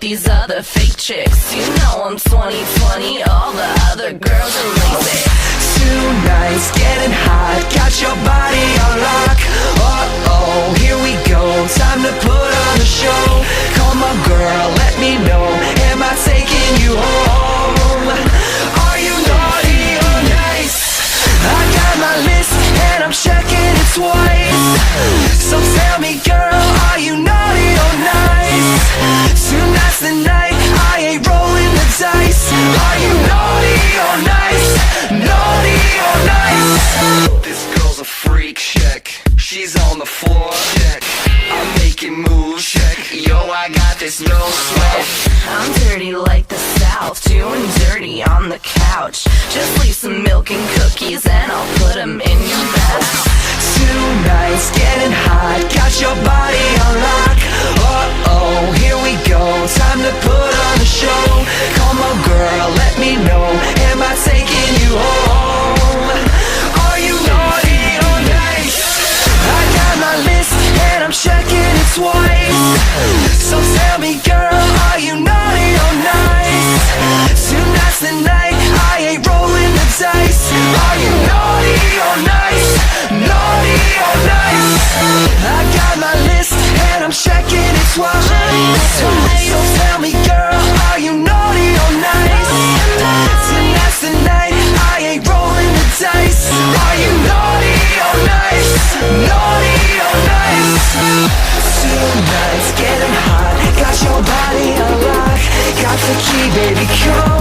these other fake chicks. You know I'm 20/20, all the other girls are lazy. Tonight's getting hot, got your body on lock. Uh-oh, here we go, time to put on a show. Come on girl, let me know, am I taking you home? Are you naughty or nice? I got my list and I'm checking it twice. So tell me girl, are you naughty or nice? Tonight's the night, I ain't rolling the dice. Are you naughty or nice? Naughty or nice? This girl's a freak, check. She's on the floor, check. I'm making moves, check. Yo, I got this no sweat. I'm dirty like the South, doing dirty on the couch. Just leave some milk and cookies and I'll put them in your mouth. Tonight's getting hot, got your body on lock. Uh-oh, here we go, time to put on a show. Come on girl, let me know, am I taking you home? Are you naughty or nice? I got my list and I'm checking it twice. So tell me girl, are you naughty or nice? Tonight's the night, I ain't rolling the dice. Are you naughty or nice? Naughty or nice? I got my list and I'm checking it twice. So tell me girl, are you naughty or nice? Tonight's the night, I ain't rolling the dice. Are you naughty or nice? Naughty or nice? Tonight's getting hot, got your body on lock. Got the key baby, come